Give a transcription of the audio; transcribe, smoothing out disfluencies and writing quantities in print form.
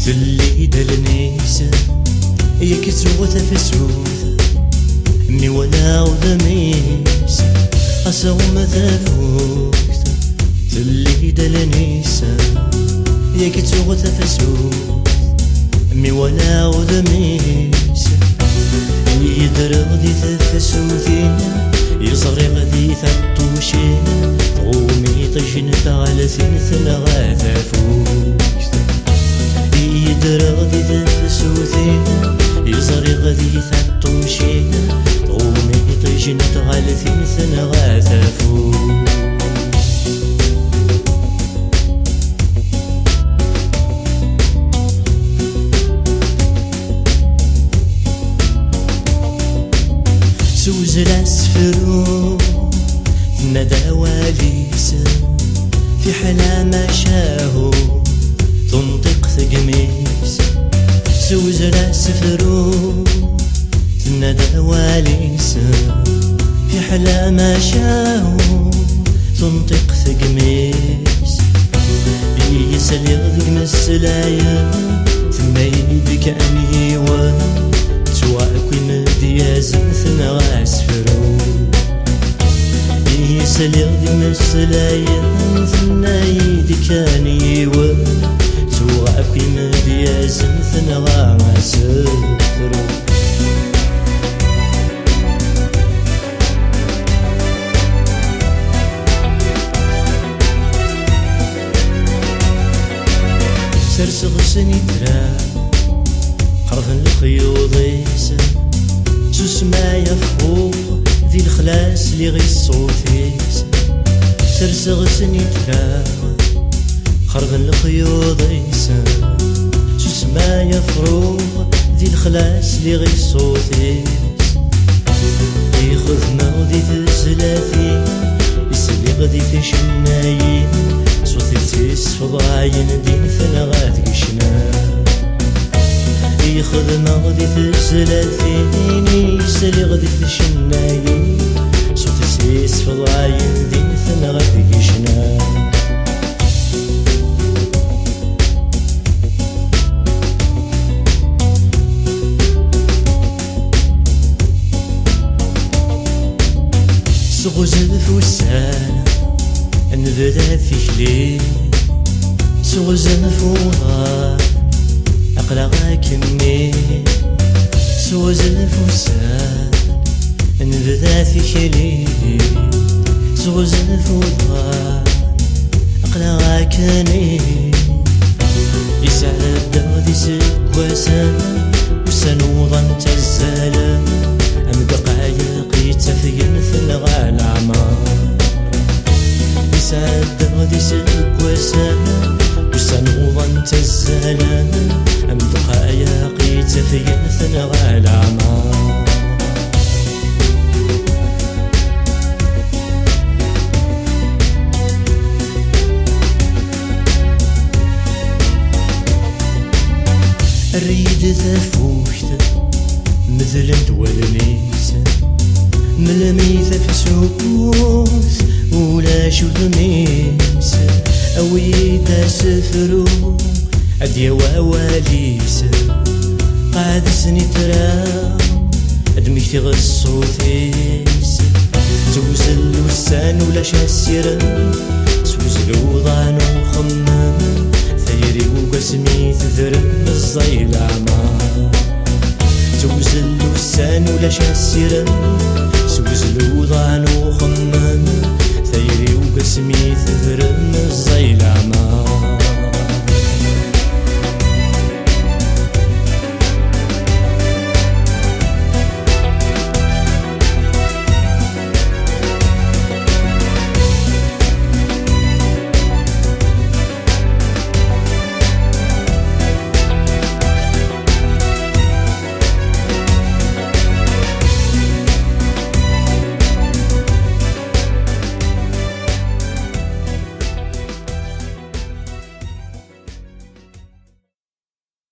تلي دلنيسة يكسو تفسوث مي ولا وذميس أسو مثفوث تلي دلنيسة يكسو تفسوث مي ولا وذميس يدرغ ذي تفسوثين يصغر غذي ثطوشين غومي طجن تغالثين ثلغا تفوث يدرغ ذي تفسوثين يصغر غذي ثطوشين غومي طجن تغالثين ثلغا تفوث سوزل أسفرو ندى واليسا في حلا ما شاهو تنطق ثقميس سوزل أسفرو ندى واليسا في حلا ما شاهو تنطق ثقميس يسأل يغذق مسلايا ثم يدك أنيوا تواكوي مدياز مثل غاسفرو يسأل يغذي مسلايا ثم يدك أنيوا تواكوي مدياز مثل غاسفرو سرسغ سنيترا قرضن الخيوضيسا سوس ما يفوق ذي الخلاس لي غي الصوتيسا سرسغ سنيترا قرضن الخيوضيسا سوس ما يفوق ذي الخلاس لي غي الصوتيسا يخذ مغذي تسلافين يسلي غذي تشنايين صوتي تسفضاين دين ثلغات قشنا يخذ مغذي تسلافين يسلي غذي تشنايين صوتي تسفضاين دين ثلغات قشنا سغزل فوسانا نبدا في خليل سغزل فوضى أقلق كمي سغزل فوسان نبدا في خليل سغزل فوضى أقلق كني يسعد الدغذي سكواسان وسنوضا تزالا أم دقايق يتفقن مثل غالعمار يسعد غادي سكواسان وسنوضا تزالا أم دقايق يتفقن مثل غالعمار الريد تفوشت مثل دولنيسا ملميث فسوس ولا شو ذميسا أويدا سفرو أديا وواليسا قاد سنترا أدمي تغصو ثيسا سوزل وسان ولا شاسيرا سوزل وضان وخمام ثيري وقسمي تذرم الزيل عمار سوزل وسان ولا شاسيرا سوزل وضان وخمام